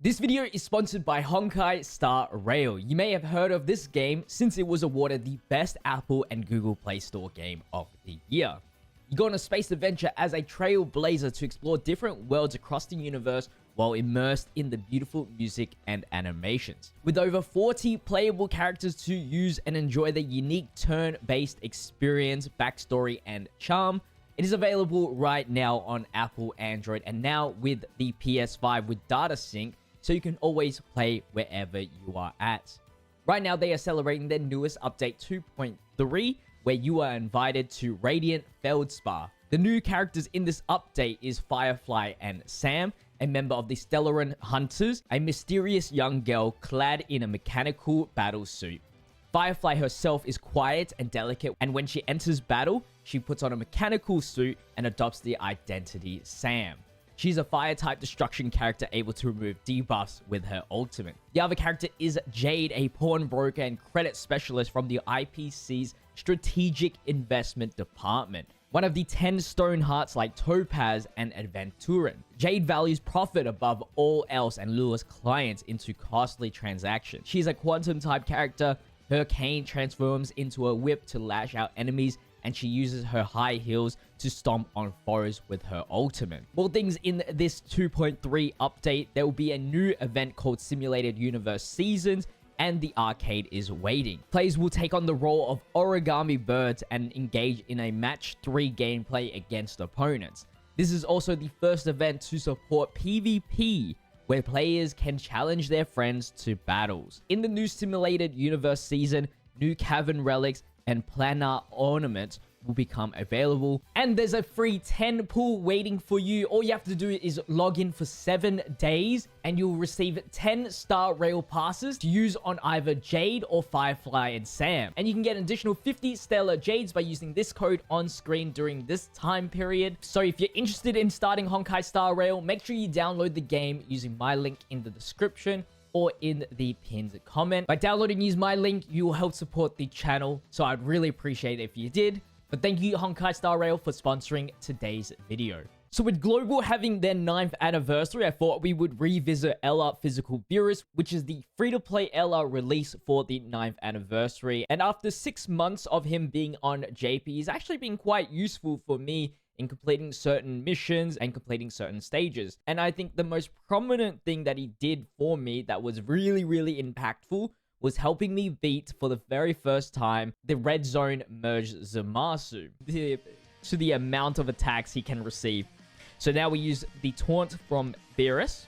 This video is sponsored by Honkai Star Rail. You may have heard of this game since it was awarded the best Apple and Google Play Store game of the year. You go on a space adventure as a trailblazer to explore different worlds across the universe while immersed in the beautiful music and animations. With over 40 playable characters to use and enjoy the unique turn-based experience, backstory, and charm, it is available right now on Apple, Android, and now with the PS5 with data sync, so you can always play wherever you are at. Right now, they are celebrating their newest update 2.3, where you are invited to Radiant Feldspar. The new characters in this update is Firefly and Sam, a member of the Stellarin Hunters, a mysterious young girl clad in a mechanical battle suit. Firefly herself is quiet and delicate, and when she enters battle, she puts on a mechanical suit and adopts the identity Sam. She's a fire-type destruction character able to remove debuffs with her ultimate. The other character is Jade, a pawnbroker and credit specialist from the IPC's Strategic Investment Department. One of the 10 stone hearts like Topaz and Adventurin. Jade values profit above all else and lures clients into costly transactions. She's a quantum-type character. Her cane transforms into a whip to lash out enemies, and she uses her high heels to stomp on foes with her ultimate. More things in this 2.3 update. There will be a new event called Simulated Universe Seasons, and the arcade is waiting. Players will take on the role of origami birds and engage in a match 3 gameplay against opponents. This is also the first event to support PvP, where players can challenge their friends to battles. In the new Simulated Universe season, new cavern relics and planar ornaments will become available, and there's a free 10 pool waiting for you. All you have to do is log in for 7 days and you'll receive 10 Star Rail passes to use on either Jade or Firefly and Sam, and you can get an additional 50 Stellar Jades by using this code on screen during this time period. So if you're interested in starting Honkai Star Rail, make sure you download the game using my link in the description or in the pinned comment. By downloading and use my link, you will help support the channel, so I'd really appreciate it if you did. But thank you, Honkai Star Rail, for sponsoring today's video. So with Global having their 9th anniversary, I thought we would revisit Eza Beerus, which is the free-to-play Eza release for the 9th anniversary. And after 6 months of him being on JP, he's actually been quite useful for me in completing certain missions and completing certain stages. And I think the most prominent thing that he did for me that was really, really impactful was helping me beat, for the very first time, the Red Zone Merge Zamasu to the amount of attacks he can receive. So now we use the Taunt from Beerus,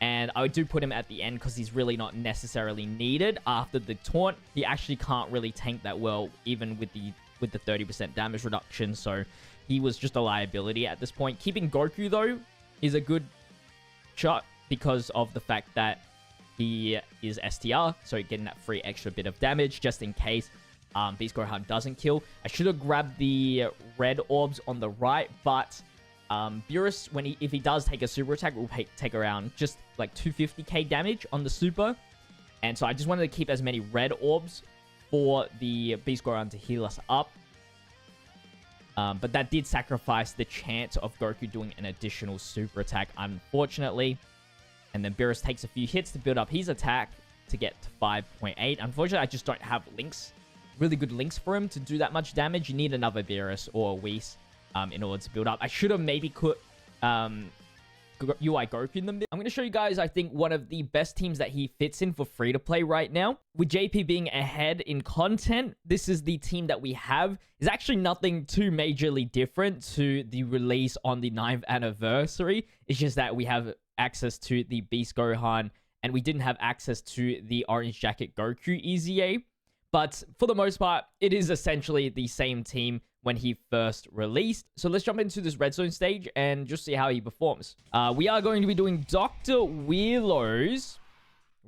and I do put him at the end because he's really not necessarily needed. After the Taunt, he actually can't really tank that well, even with the 30% damage reduction, so he was just a liability at this point. Keeping Goku, though, is a good shot because of the fact that he is STR, so getting that free extra bit of damage just in case Beast Gohan doesn't kill. I should have grabbed the red orbs on the right, but Beerus, if he does take a super attack, will take around just like 250k damage on the super. And so I just wanted to keep as many red orbs for the Beast Gohan to heal us up. But that did sacrifice the chance of Goku doing an additional super attack, unfortunately. And then Beerus takes a few hits to build up his attack to get to 5.8. Unfortunately, I just don't have links, really good links for him to do that much damage. You need another Beerus or a Whis in order to build up. I should have maybe put UI Goku in them. I'm going to show you guys, I think, one of the best teams that he fits in for free-to-play right now. With JP being ahead in content, this is the team that we have. It's actually nothing too majorly different to the release on the 9th anniversary. It's just that we have access to the Beast Gohan, and we didn't have access to the Orange Jacket Goku EZA. But for the most part, it is essentially the same team when he first released. So let's jump into this Red Zone stage and just see how he performs. We are going to be doing Dr. Wheelo's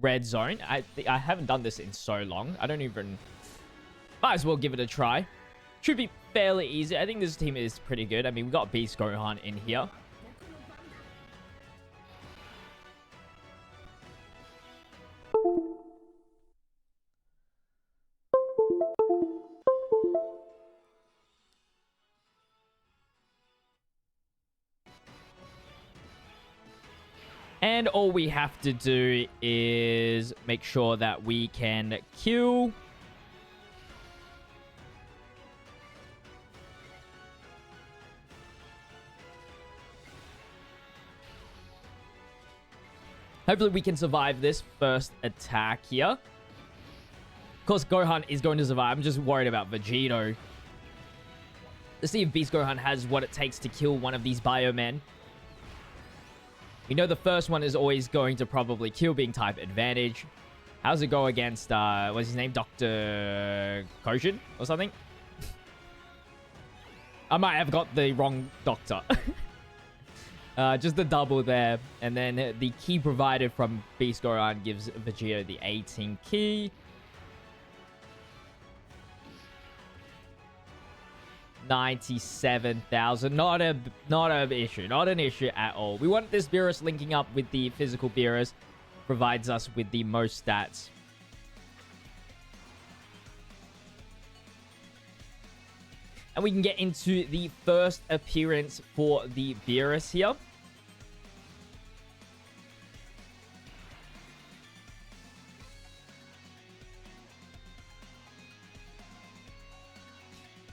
Red Zone. I haven't done this in so long. I don't even... Might as well give it a try. Should be fairly easy. I think this team is pretty good. I mean, we got Beast Gohan in here. And all we have to do is make sure that we can kill... Hopefully we can survive this first attack here. Of course, Gohan is going to survive. I'm just worried about Vegito. Let's see if Beast Gohan has what it takes to kill one of these Biomen. We know the first one is always going to probably kill, being type advantage. How's it go against, what's his name? Dr. Kojin or something? I might have got the wrong doctor. Just the double there. And then the key provided from Beast Gohan gives Vegeta the 18 key. 97,000. Not an issue. Not an issue at all. We want this Beerus linking up with the physical Beerus. Provides us with the most stats. And we can get into the first appearance for the Beerus here.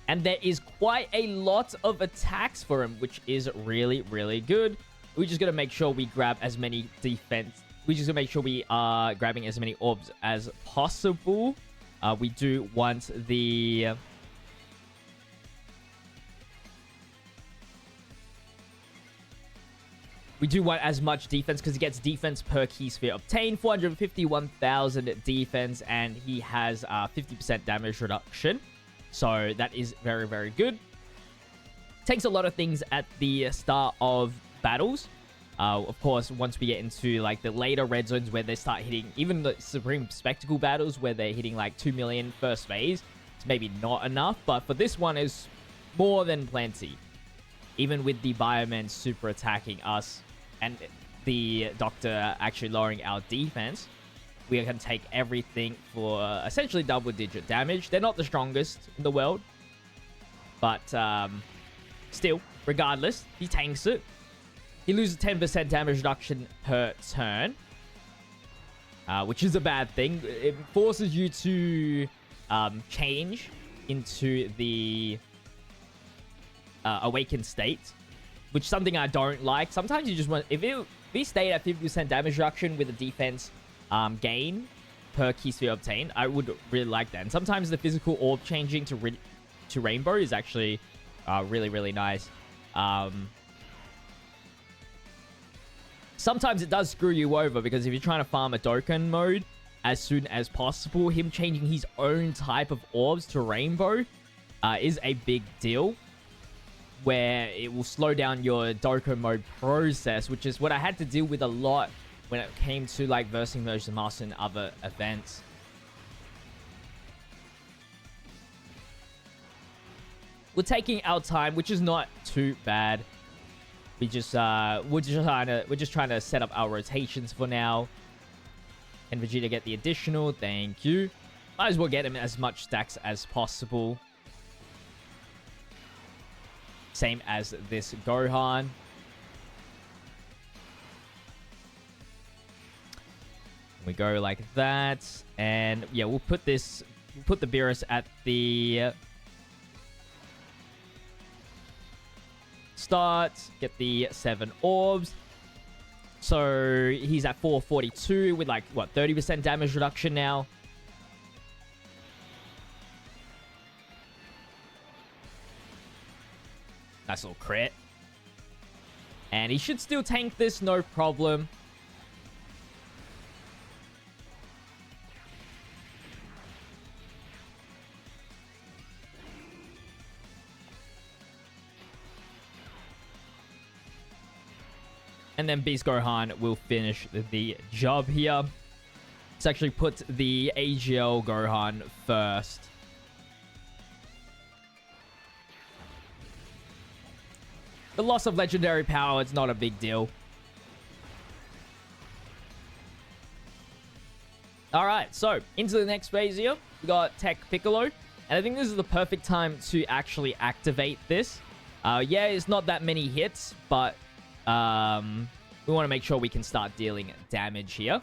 And there is quite a lot of attacks for him, which is really, really good. We just got to make sure we grab as many defense. We just got to make sure we are grabbing as many orbs as possible. We do want the... We do want as much defense because he gets defense per key sphere obtained. 451,000 defense, and he has 50% damage reduction. So that is very, very good. Takes a lot of things at the start of battles. Of course, once we get into like the later red zones where they start hitting, even the Supreme Spectacle battles where they're hitting like 2 million first phase, it's maybe not enough. But for this one, is more than plenty. Even with the Biomen super attacking us and the Doctor actually lowering our defense, we can take everything for essentially double-digit damage. They're not the strongest in the world. But still, regardless, he tanks it. He loses 10% damage reduction per turn. Which is a bad thing. It forces you to change into the awakened state. Which is something I don't like. Sometimes you just want... If he stayed at 50% damage reduction with a defense... gain per key sphere obtained, I would really like that. And sometimes the physical orb changing to rainbow is actually really, really nice. Sometimes it does screw you over because if you're trying to farm a Dokkan mode as soon as possible, him changing his own type of orbs to rainbow is a big deal, where it will slow down your Dokkan mode process, which is what I had to deal with a lot when it came to like versing Merge the Master and other events. We're taking our time, which is not too bad. We're just trying to set up our rotations for now. And Vegeta get the additional. Thank you. Might as well get him as much stacks as possible. Same as this Gohan. We go like that, and yeah, we'll put the Beerus at the start, get the 7 orbs. So he's at 442 with like, what, 30% damage reduction now. Nice little crit. And he should still tank this, no problem. And then Beast Gohan will finish the job here. Let's actually put the AGL Gohan first. The loss of legendary power, it's not a big deal. Alright, so into the next phase here. We got Tech Piccolo. And I think this is the perfect time to actually activate this. Yeah, it's not that many hits, but We want to make sure we can start dealing damage here.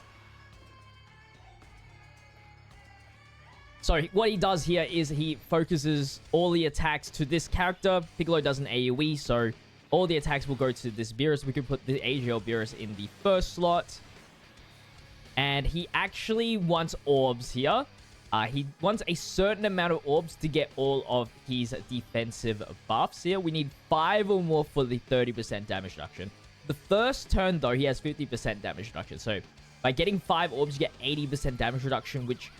So what he does here is he focuses all the attacks to this character. Piccolo does an AoE, so all the attacks will go to this Beerus. We could put the AGL Beerus in the first slot. And he actually wants orbs here. He wants a certain amount of orbs to get all of his defensive buffs here. We need 5 or more for the 30% damage reduction. The first turn, though, he has 50% damage reduction. So by getting 5 orbs, you get 80% damage reduction, which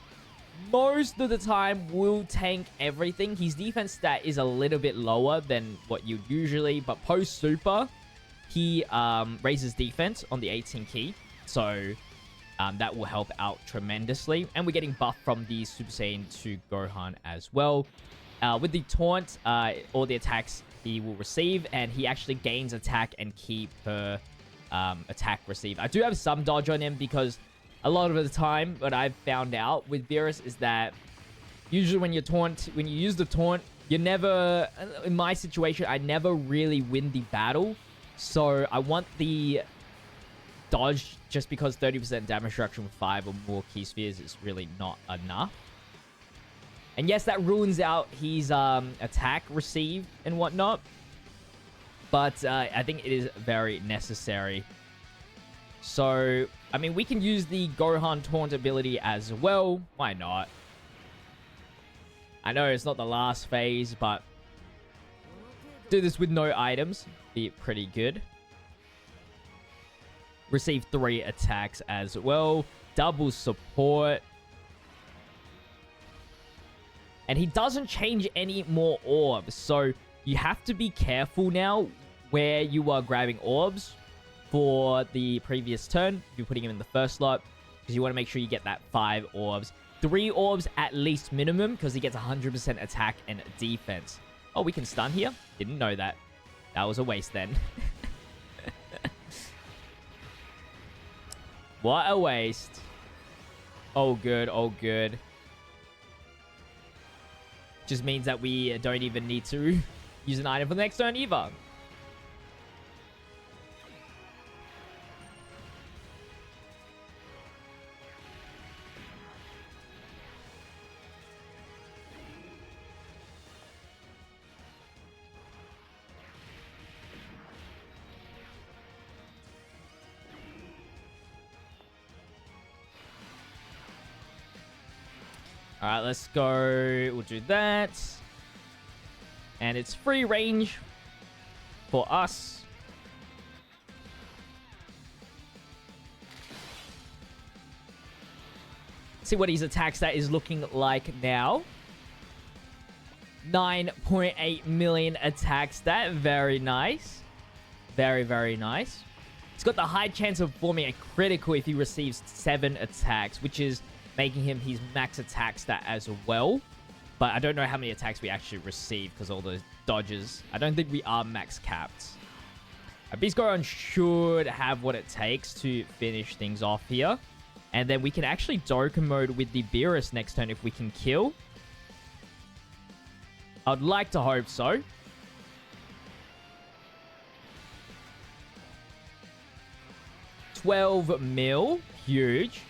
most of the time will tank everything. His defense stat is a little bit lower than what you'd usually, but post super, he raises defense on the 18 key. So that will help out tremendously. And we're getting buff from the Super Saiyan 2 Gohan as well. With the taunt, all the attacks he will receive, and he actually gains attack and ki per attack received. I do have some dodge on him because a lot of the time what I've found out with Beerus is that usually when you use the taunt, you never, in my situation, I never really win the battle. So I want the dodge just because 30% damage reduction with 5 or more key spheres is really not enough. And yes, that ruins out his attack received and whatnot. But I think it is very necessary. So, I mean, we can use the Gohan taunt ability as well. Why not? I know it's not the last phase, but do this with no items. Be pretty good. Receive 3 attacks as well. Double support. And he doesn't change any more orbs. So you have to be careful now where you are grabbing orbs for the previous turn. You're putting him in the first slot because you want to make sure you get that 5 orbs. 3 orbs at least minimum because he gets 100% attack and defense. Oh, we can stun here? Didn't know that. That was a waste then. What a waste. Oh, good. Oh, good. Just means that we don't even need to use an item for the next turn either. All right, let's go. We'll do that. And it's free range for us. See what his attack stat is looking like now. 9.8 million attack stat. Very nice. Very, very nice. He's got the high chance of forming a critical if he receives 7 attacks, which is making him his max attack stat as well. But I don't know how many attacks we actually receive because all those dodges. I don't think we are max capped. Beast Gohan should have what it takes to finish things off here. And then we can actually Dokkan mode with the Beerus next turn if we can kill. I'd like to hope so. $12 million. Huge.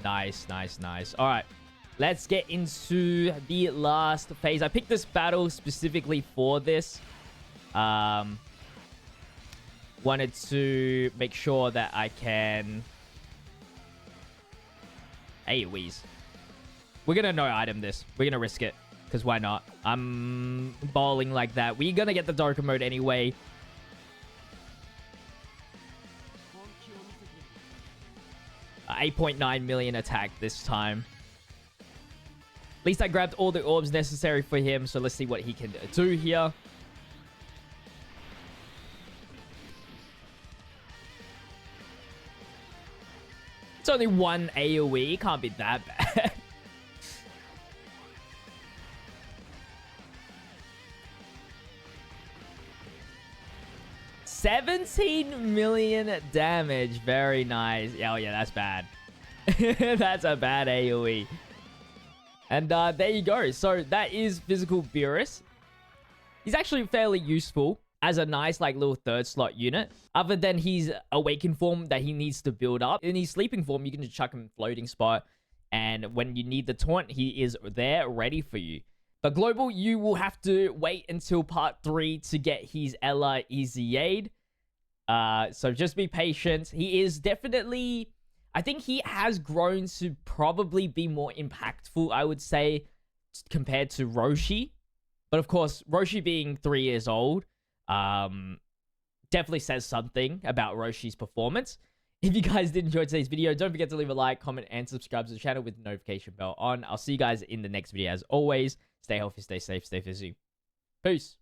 Nice, nice, nice. All right, let's get into the last phase. I picked this battle specifically for this. Wanted to make sure that I can... AoEs. We're going to no-item this. We're going to risk it, because why not? I'm bowling like that. We're going to get the Dokkan mode anyway. $8.9 million attack this time. At least I grabbed all the orbs necessary for him, so let's see what he can do here. It's only 1 AoE, can't be that bad. $17 million damage. Very nice. Oh, yeah, that's bad. That's a bad AoE. And there you go. So that is Physical Beerus. He's actually fairly useful as a nice like little third slot unit. Other than his awakened form that he needs to build up. In his sleeping form, you can just chuck him floating spot. And when you need the taunt, he is there ready for you. But global, you will have to wait until part 3 to get his Ella Easy Aid. So just be patient. He is definitely... I think he has grown to probably be more impactful, I would say, compared to Roshi. But of course, Roshi being 3 years old definitely says something about Roshi's performance. If you guys did enjoy today's video, don't forget to leave a like, comment, and subscribe to the channel with the notification bell on. I'll see you guys in the next video. As always, stay healthy, stay safe, stay busy. Peace.